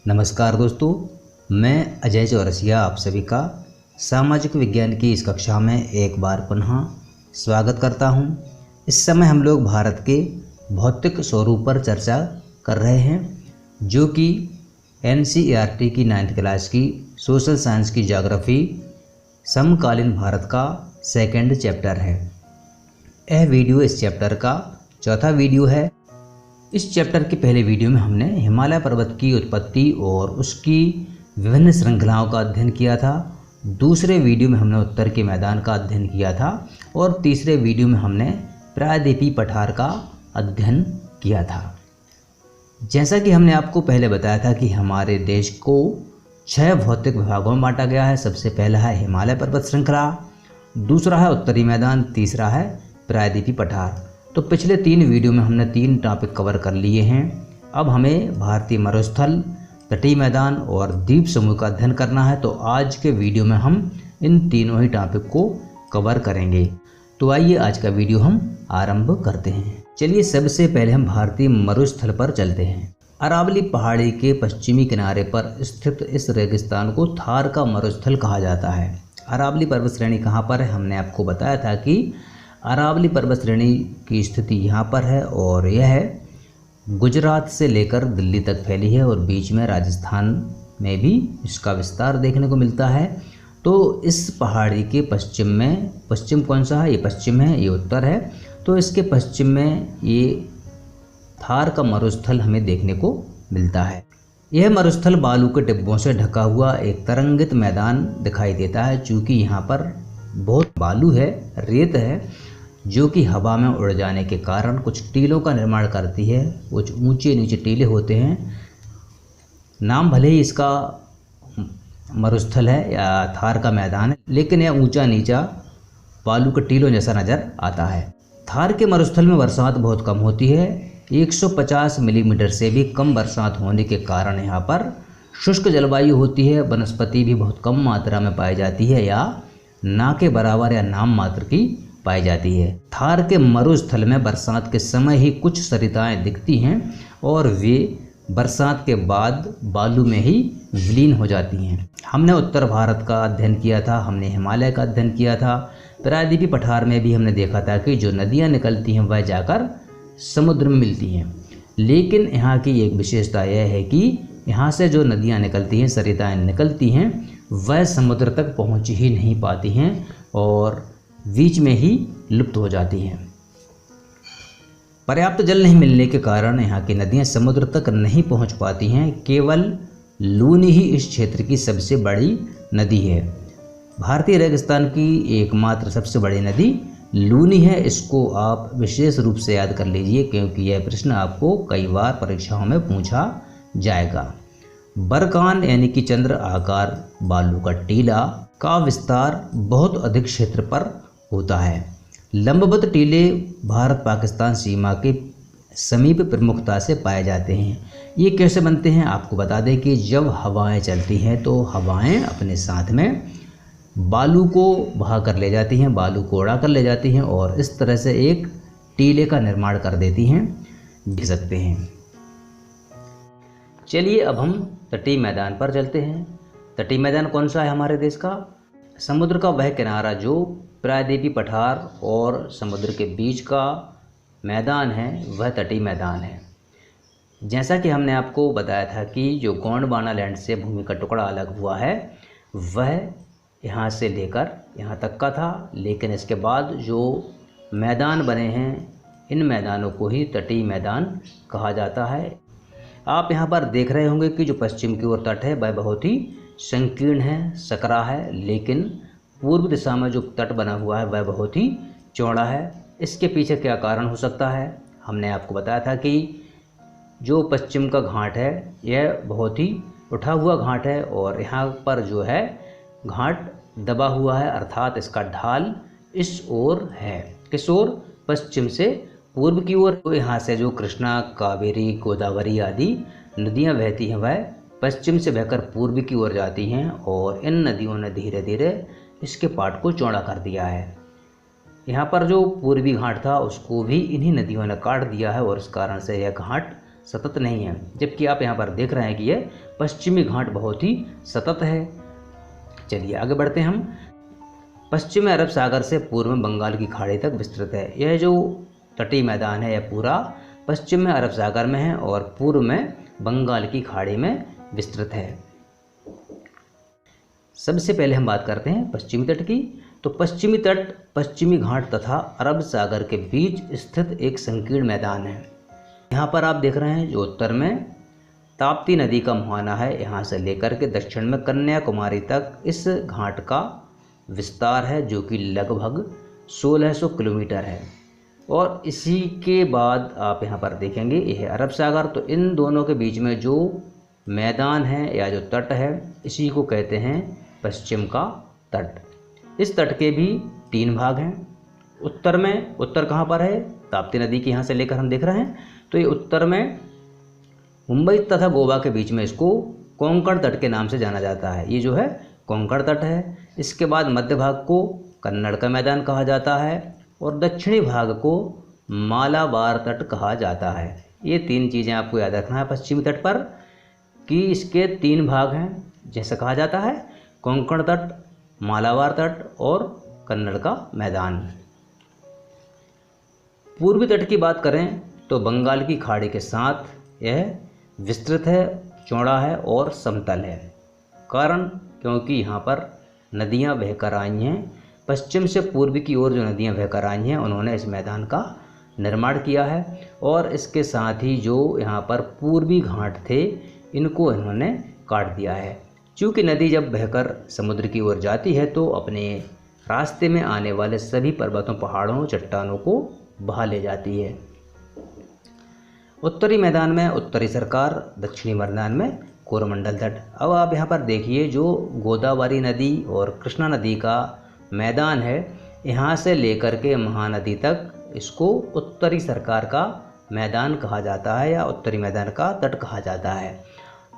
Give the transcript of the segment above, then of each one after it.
नमस्कार दोस्तों, मैं अजय चौरसिया आप सभी का सामाजिक विज्ञान की इस कक्षा में एक बार पुनः स्वागत करता हूं। इस समय हम लोग भारत के भौतिक स्वरूप पर चर्चा कर रहे हैं, जो कि NCERT की 9th क्लास की सोशल साइंस की ज्योग्राफी समकालीन भारत का सेकंड चैप्टर है। यह वीडियो इस चैप्टर का चौथा वीडियो है। इस चैप्टर के पहले वीडियो में हमने हिमालय पर्वत की उत्पत्ति और उसकी विभिन्न श्रृंखलाओं का अध्ययन किया था। दूसरे वीडियो में हमने उत्तर के मैदान का अध्ययन किया था और तीसरे वीडियो में हमने प्रायद्वीपीय पठार का अध्ययन किया था। जैसा कि हमने आपको पहले बताया था कि हमारे देश को 6 भौतिक विभागों में बांटा गया है। सबसे पहला है हिमालय पर्वत श्रृंखला, दूसरा है उत्तरी मैदान, तीसरा है प्रायद्वीपीय पठार। तो पिछले 3 वीडियो में हमने 3 टॉपिक कवर कर लिए हैं। अब हमें भारतीय मरुस्थल, तटीय मैदान और द्वीप समूह का अध्ययन करना है। तो आज के वीडियो में हम इन तीनों ही टॉपिक को कवर करेंगे। तो आइए आज का वीडियो हम आरंभ करते हैं। चलिए सबसे पहले हम भारतीय मरुस्थल पर चलते हैं। अरावली पहाड़ी के पश्चिमी किनारे पर स्थित इस रेगिस्तान को थार का मरुस्थल कहा जाता है। अरावली पर्वत श्रेणी कहाँ पर है? हमने आपको बताया था कि अरावली पर्वत श्रेणी की स्थिति यहाँ पर है और यह गुजरात से लेकर दिल्ली तक फैली है और बीच में राजस्थान में भी इसका विस्तार देखने को मिलता है। तो इस पहाड़ी के पश्चिम कौन सा है? ये पश्चिम है, ये उत्तर है। तो इसके पश्चिम में ये थार का मरुस्थल हमें देखने को मिलता है। यह मरुस्थल बालू के डिब्बों से ढका हुआ एक तरंगित मैदान दिखाई देता है। चूँकि यहाँ पर बहुत बालू है, रेत है, जो कि हवा में उड़ जाने के कारण कुछ टीलों का निर्माण करती है। कुछ ऊंचे नीचे टीले होते हैं। नाम भले ही इसका मरुस्थल है या थार का मैदान है, लेकिन यह ऊंचा नीचा बालू के टीलों जैसा नज़र आता है। थार के मरुस्थल में बरसात बहुत कम होती है। 150 मिलीमीटर से भी कम बरसात होने के कारण यहाँ पर शुष्क जलवायु होती है। वनस्पति भी बहुत कम मात्रा में पाई जाती है या ना के बराबर या नाम मात्र की पाई जाती है। थार के मरुस्थल में बरसात के समय ही कुछ सरिताएं दिखती हैं और वे बरसात के बाद बालू में ही विलीन हो जाती हैं। हमने उत्तर भारत का अध्ययन किया था, हमने हिमालय का अध्ययन किया था। प्रायद्वीपीय पठार में भी हमने देखा था कि जो नदियां निकलती हैं वह जाकर समुद्र में मिलती हैं। लेकिन यहाँ की एक विशेषता यह है कि यहाँ से जो नदियाँ निकलती हैं, सरिताएँ निकलती हैं, वह समुद्र तक पहुँच ही नहीं पाती हैं और बीच में ही लुप्त हो जाती हैं। पर्याप्त जल नहीं मिलने के कारण यहाँ की नदियाँ समुद्र तक नहीं पहुँच पाती हैं। केवल लूनी ही इस क्षेत्र की सबसे बड़ी नदी है। भारतीय रेगिस्तान की एकमात्र सबसे बड़ी नदी लूनी है। इसको आप विशेष रूप से याद कर लीजिए, क्योंकि यह प्रश्न आपको कई बार परीक्षाओं में पूछा जाएगा। बरकान यानी कि चंद्र आकार बालू का टीला का विस्तार बहुत अधिक क्षेत्र पर होता है। लंबवत टीले भारत पाकिस्तान सीमा के समीप प्रमुखता से पाए जाते हैं। ये कैसे बनते हैं? आपको बता दें कि जब हवाएं चलती हैं तो हवाएं अपने साथ में बालू को बहा कर ले जाती हैं, बालू को उड़ा कर ले जाती हैं और इस तरह से एक टीले का निर्माण कर देती हैं, देख सकते हैं। चलिए अब हम तटीय मैदान पर चलते हैं। तटीय मैदान कौन सा है हमारे देश का? समुद्र का वह किनारा जो प्रायद्वीपीय पठार और समुद्र के बीच का मैदान है, वह तटीय मैदान है। जैसा कि हमने आपको बताया था कि जो गोंडवाना लैंड से भूमि का टुकड़ा अलग हुआ है, वह यहाँ से लेकर यहाँ तक का था। लेकिन इसके बाद जो मैदान बने हैं, इन मैदानों को ही तटीय मैदान कहा जाता है। आप यहाँ पर देख रहे होंगे कि जो पश्चिम की ओर तट है वह बहुत ही संकीर्ण है, सकरा है, लेकिन पूर्व दिशा में जो तट बना हुआ है वह बहुत ही चौड़ा है। इसके पीछे क्या कारण हो सकता है? हमने आपको बताया था कि जो पश्चिम का घाट है यह बहुत ही उठा हुआ घाट है और यहाँ पर जो है घाट दबा हुआ है, अर्थात इसका ढाल इस ओर है। किस ओर? पश्चिम से पूर्व की ओर। तो यहाँ से जो कृष्णा, कावेरी, गोदावरी आदि नदियाँ बहती हैं वह पश्चिम से बहकर पूर्व की ओर जाती हैं और इन नदियों ने धीरे धीरे इसके पाट को चौड़ा कर दिया है। यहाँ पर जो पूर्वी घाट था उसको भी इन्हीं नदियों ने काट दिया है और इस कारण से यह घाट सतत नहीं है, जबकि आप यहाँ पर देख रहे हैं कि यह पश्चिमी घाट बहुत ही सतत है। चलिए आगे बढ़ते हैं हम। पश्चिमी अरब सागर से पूर्व में बंगाल की खाड़ी तक विस्तृत है। यह जो तटीय मैदान है यह पूरा पश्चिम में अरब सागर में है और पूर्व में बंगाल की खाड़ी में विस्तृत है। सबसे पहले हम बात करते हैं पश्चिमी तट की। तो पश्चिमी तट पश्चिमी घाट तथा अरब सागर के बीच स्थित एक संकीर्ण मैदान है। यहाँ पर आप देख रहे हैं जो उत्तर में ताप्ती नदी का मुहाना है, यहाँ से लेकर के दक्षिण में कन्याकुमारी तक इस घाट का विस्तार है जो कि लगभग 1600 किलोमीटर है। और इसी के बाद आप यहाँ पर देखेंगे यह अरब सागर। तो इन दोनों के बीच में जो मैदान है या जो तट है इसी को कहते हैं पश्चिम का तट। इस तट के भी 3 भाग हैं। उत्तर में, उत्तर कहाँ पर है, ताप्ती नदी के यहाँ से लेकर हम देख रहे हैं। तो ये उत्तर में मुंबई तथा गोवा के बीच में इसको कोंकण तट के नाम से जाना जाता है। ये जो है कोंकण तट है। इसके बाद मध्य भाग को कन्नड़ का मैदान कहा जाता है और दक्षिणी भाग को मालाबार तट कहा जाता है। ये 3 चीज़ें आपको याद रखना है पश्चिमी तट पर कि इसके 3 भाग हैं, जैसे कहा जाता है कोंकण तट, मालाबार तट और कन्नड़ का मैदान। पूर्वी तट की बात करें तो बंगाल की खाड़ी के साथ यह विस्तृत है, चौड़ा है और समतल है। कारण क्योंकि यहाँ पर नदियाँ बहकर आई हैं। पश्चिम से पूर्व की ओर जो नदियाँ बहकर आई हैं उन्होंने इस मैदान का निर्माण किया है और इसके साथ ही जो यहाँ पर पूर्वी घाट थे इनको इन्होंने काट दिया है। चूँकि नदी जब बहकर समुद्र की ओर जाती है तो अपने रास्ते में आने वाले सभी पर्वतों, पहाड़ों, चट्टानों को बहा ले जाती है। उत्तरी मैदान में उत्तरी सरकार, दक्षिणी मैदान में कोरोमंडल तट। अब आप यहाँ पर देखिए जो गोदावरी नदी और कृष्णा नदी का मैदान है, यहाँ से लेकर के महानदी तक इसको उत्तरी सरकार का मैदान कहा जाता है या उत्तरी मैदान का तट कहा जाता है।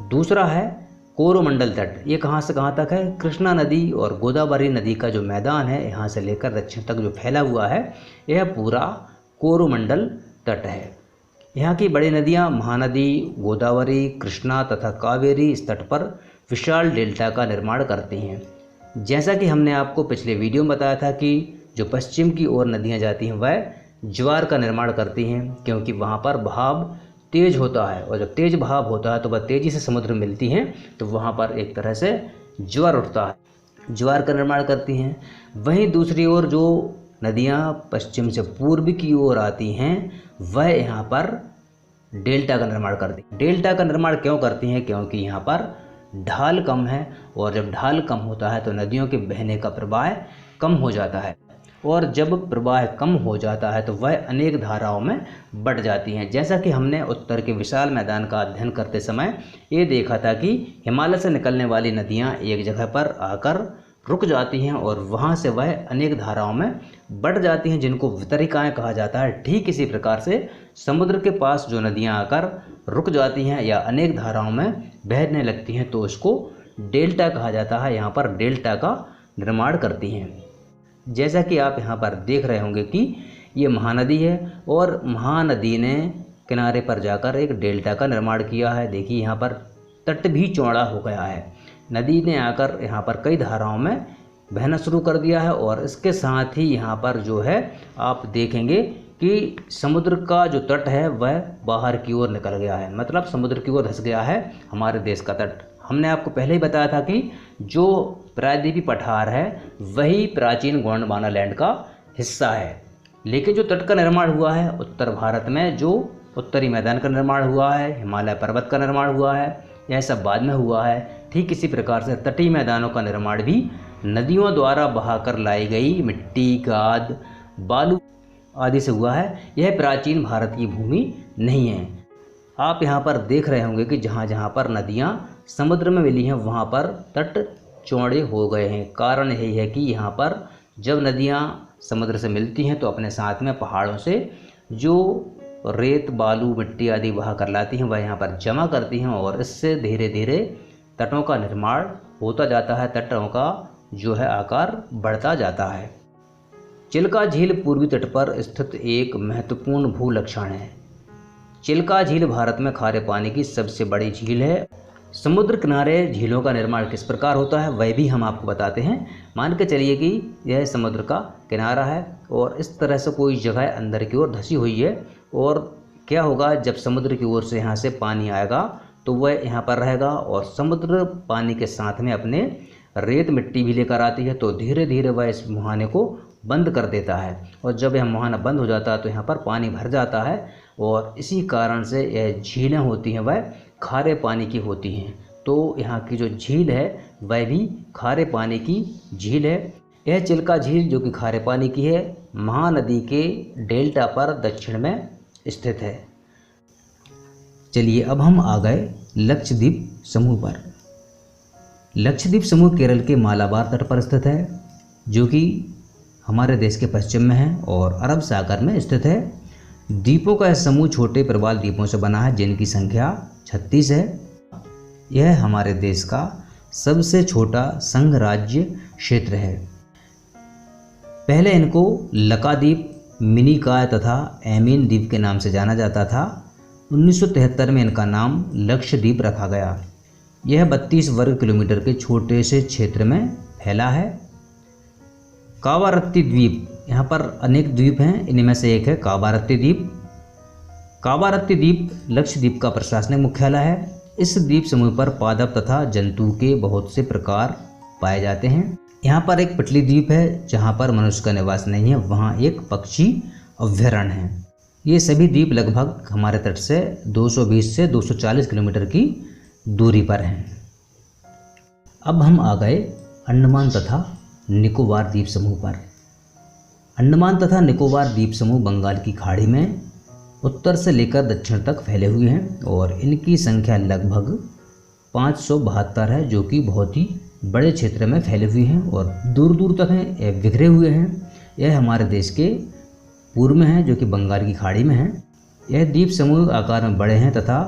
दूसरा है कोरोमंडल तट। ये कहाँ से कहाँ तक है, कृष्णा नदी और गोदावरी नदी का जो मैदान है यहाँ से लेकर दक्षिण तक जो फैला हुआ है यह पूरा कोरोमंडल तट है। यहाँ की बड़ी नदियाँ महानदी, गोदावरी, कृष्णा तथा कावेरी इस तट पर विशाल डेल्टा का निर्माण करती हैं। जैसा कि हमने आपको पिछले वीडियो में बताया था कि जो पश्चिम की ओर नदियाँ जाती हैं वह ज्वार का निर्माण करती हैं, क्योंकि वहाँ पर बहाव तेज होता है और जब तेज बहाव होता है तो वह तेज़ी से समुद्र में मिलती हैं तो वहाँ पर एक तरह से ज्वार उठता है, ज्वार का निर्माण करती हैं। वहीं दूसरी ओर जो नदियाँ पश्चिम से पूर्व की ओर आती हैं वह यहाँ पर डेल्टा का निर्माण करती हैं। डेल्टा का निर्माण क्यों करती हैं, क्योंकि यहाँ पर ढाल कम है और जब ढाल कम होता है तो नदियों के बहने का प्रवाह कम हो जाता है और जब प्रवाह कम हो जाता है तो वह अनेक धाराओं में बढ़ जाती हैं। जैसा कि हमने उत्तर के विशाल मैदान का अध्ययन करते समय ये देखा था कि हिमालय से निकलने वाली नदियाँ एक जगह पर आकर रुक जाती हैं और वहाँ से वह अनेक धाराओं में बढ़ जाती हैं जिनको वितरिकाएँ कहा जाता है। ठीक इसी प्रकार से समुद्र के पास जो नदियाँ आकर रुक जाती हैं या अनेक धाराओं में बहने लगती हैं तो उसको डेल्टा कहा जाता है। यहाँ पर डेल्टा का निर्माण करती हैं। जैसा कि आप यहाँ पर देख रहे होंगे कि ये महानदी है और महानदी ने किनारे पर जाकर एक डेल्टा का निर्माण किया है। देखिए यहाँ पर तट भी चौड़ा हो गया है। नदी ने आकर यहाँ पर कई धाराओं में बहना शुरू कर दिया है और इसके साथ ही यहाँ पर जो है आप देखेंगे कि समुद्र का जो तट है वह बाहर की ओर निकल गया है, मतलब समुद्र की ओर धंस गया है हमारे देश का तट। हमने आपको पहले ही बताया था कि जो प्रायद्वीपीय पठार है वही प्राचीन गोंडवाना लैंड का हिस्सा है, लेकिन जो तट का निर्माण हुआ है उत्तर भारत में जो उत्तरी मैदान का निर्माण हुआ है, हिमालय पर्वत का निर्माण हुआ है, यह सब बाद में हुआ है। ठीक इसी प्रकार से तटीय मैदानों का निर्माण भी नदियों द्वारा बहाकर लाई गई मिट्टी, गाद, बालू आदि से हुआ है। यह प्राचीन भारत की भूमि नहीं है। आप यहाँ पर देख रहे होंगे कि जहाँ जहाँ पर नदियाँ समुद्र में मिली हैं वहाँ पर तट चौड़े हो गए हैं। कारण यही है कि यहाँ पर जब नदियाँ समुद्र से मिलती हैं तो अपने साथ में पहाड़ों से जो रेत, बालू, मिट्टी आदि बहा कर लाती हैं वह यहाँ पर जमा करती हैं और इससे धीरे धीरे तटों का निर्माण होता जाता है, तटों का जो है आकार बढ़ता जाता है। चिल्का झील पूर्वी तट पर स्थित एक महत्वपूर्ण भूलक्षण है। चिल्का झील भारत में खारे पानी की सबसे बड़ी झील है। समुद्र किनारे झीलों का निर्माण किस प्रकार होता है वह भी हम आपको बताते हैं। मान के चलिए कि यह समुद्र का किनारा है और इस तरह से कोई जगह अंदर की ओर धंसी हुई है, और क्या होगा, जब समुद्र की ओर से यहाँ से पानी आएगा तो वह यहाँ पर रहेगा, और समुद्र पानी के साथ में अपने रेत मिट्टी भी लेकर आती है, तो धीरे धीरे वह इस मुहाने को बंद कर देता है, और जब यह मुहाना बंद हो जाता है तो यहाँ पर पानी भर जाता है, और इसी कारण से यह झीलें होती हैं वह खारे पानी की होती हैं। तो यहाँ की जो झील है वह भी खारे पानी की झील है। यह चिल्का झील जो कि खारे पानी की है, महानदी के डेल्टा पर दक्षिण में स्थित है। चलिए अब हम आ गए लक्षद्वीप समूह पर। लक्षद्वीप समूह केरल के मालाबार तट पर स्थित है, जो कि हमारे देश के पश्चिम में है और अरब सागर में स्थित है। द्वीपों का यह समूह छोटे प्रवाल द्वीपों से बना है, जिनकी संख्या 36 है। यह हमारे देश का सबसे छोटा संघ राज्य क्षेत्र है। पहले इनको लकाद्वीप, मिनिकॉय तथा एमीन द्वीप के नाम से जाना जाता था। 1973 में इनका नाम लक्षद्वीप रखा गया। यह 32 वर्ग किलोमीटर के छोटे से क्षेत्र में फैला है। कावारत्ती द्वीप, यहाँ पर अनेक द्वीप हैं, इनमें से एक है कावारत्ती द्वीप। कावारत्ती द्वीप लक्षद्वीप का प्रशासनिक मुख्यालय है। इस द्वीप समूह पर पादप तथा जंतु के बहुत से प्रकार पाए जाते हैं। यहाँ पर एक पिटली द्वीप है जहाँ पर मनुष्य का निवास नहीं है, वहाँ एक पक्षी अभ्यारण्य है। ये सभी द्वीप लगभग हमारे तट से 220 से 240 किलोमीटर की दूरी पर हैं। अब हम आ गए अंडमान तथा निकोबार द्वीप समूह पर। अंडमान तथा निकोबार द्वीप समूह बंगाल की खाड़ी में उत्तर से लेकर दक्षिण तक फैले हुए हैं, और इनकी संख्या लगभग 572 है, जो कि बहुत ही बड़े क्षेत्र में फैले हुए हैं और दूर दूर तक हैं, यह बिखरे हुए हैं। यह हमारे देश के पूर्व में है, जो कि बंगाल की खाड़ी में है। यह द्वीप समूह आकार में बड़े हैं तथा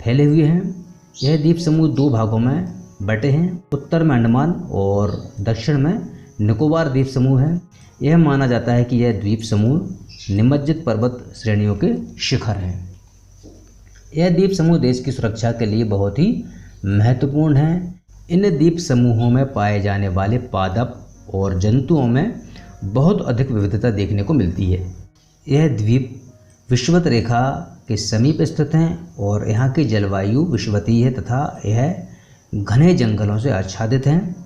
फैले हुए हैं। यह द्वीप समूह 2 भागों में बटे हैं, उत्तर में अंडमान और दक्षिण में निकोबार द्वीप समूह है। यह माना जाता है कि यह द्वीप समूह निमज्जित पर्वत श्रेणियों के शिखर हैं। यह द्वीप समूह देश की सुरक्षा के लिए बहुत ही महत्वपूर्ण है। इन द्वीप समूहों में पाए जाने वाले पादप और जंतुओं में बहुत अधिक विविधता देखने को मिलती है। यह द्वीप विषुवत रेखा के समीप स्थित हैं और यहाँ की जलवायु विषुवतीय है तथा यह घने जंगलों से आच्छादित हैं।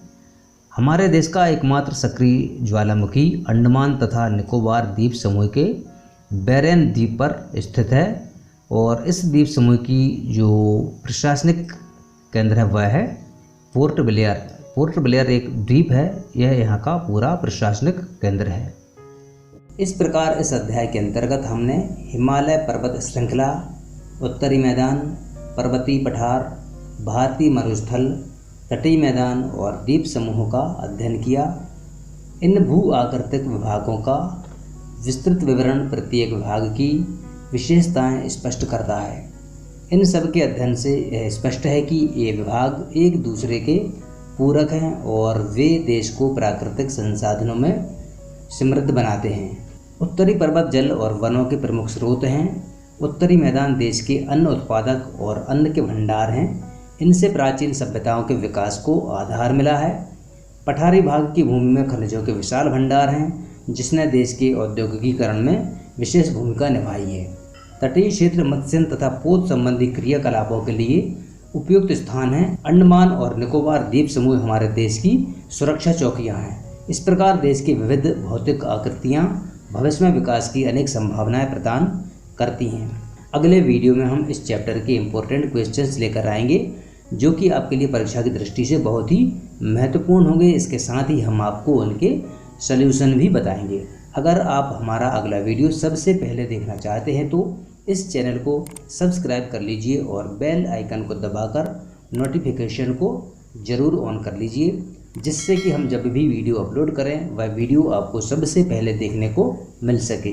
हमारे देश का एकमात्र सक्रिय ज्वालामुखी अंडमान तथा निकोबार द्वीप समूह के बैरेन द्वीप पर स्थित है, और इस द्वीप समूह की जो प्रशासनिक केंद्र है वह है पोर्ट ब्लेयर। पोर्ट ब्लेयर एक द्वीप है, यह यहाँ का पूरा प्रशासनिक केंद्र है। इस प्रकार इस अध्याय के अंतर्गत हमने हिमालय पर्वत श्रृंखला, उत्तरी मैदान, पर्वतीय पठार, भारतीय मरुस्थल, तटीय मैदान और द्वीप समूहों का अध्ययन किया। इन भू आकृतिक विभागों का विस्तृत विवरण प्रत्येक विभाग की विशेषताएं स्पष्ट करता है। इन सब के अध्ययन से यह स्पष्ट है कि ये विभाग एक दूसरे के पूरक हैं और वे देश को प्राकृतिक संसाधनों में समृद्ध बनाते हैं। उत्तरी पर्वत जल और वनों के प्रमुख स्रोत हैं। उत्तरी मैदान देश के अन्न उत्पादक और अन्न के भंडार हैं। इनसे प्राचीन सभ्यताओं के विकास को आधार मिला है। पठारी भाग की भूमि में खनिजों के विशाल भंडार हैं, जिसने देश के औद्योगिकीकरण में विशेष भूमिका निभाई है। तटीय क्षेत्र मत्स्य तथा पोत संबंधी क्रियाकलापों के लिए उपयुक्त स्थान हैं। अंडमान और निकोबार द्वीप समूह हमारे देश की सुरक्षा चौकियां हैं। इस प्रकार देश की विविध भौतिक आकृतियां भविष्य में विकास की अनेक संभावनाएं प्रदान करती हैं। अगले वीडियो में हम इस चैप्टर के इम्पोर्टेंट क्वेश्चंस लेकर आएंगे, जो कि आपके लिए परीक्षा की दृष्टि से बहुत ही महत्वपूर्ण होंगे। इसके साथ ही हम आपको उनके सल्यूशन भी बताएंगे। अगर आप हमारा अगला वीडियो सबसे पहले देखना चाहते हैं तो इस चैनल को सब्सक्राइब कर लीजिए और बेल आइकन को दबाकर नोटिफिकेशन को ज़रूर ऑन कर लीजिए, जिससे कि हम जब भी वीडियो अपलोड करें वह वीडियो आपको सबसे पहले देखने को मिल सके।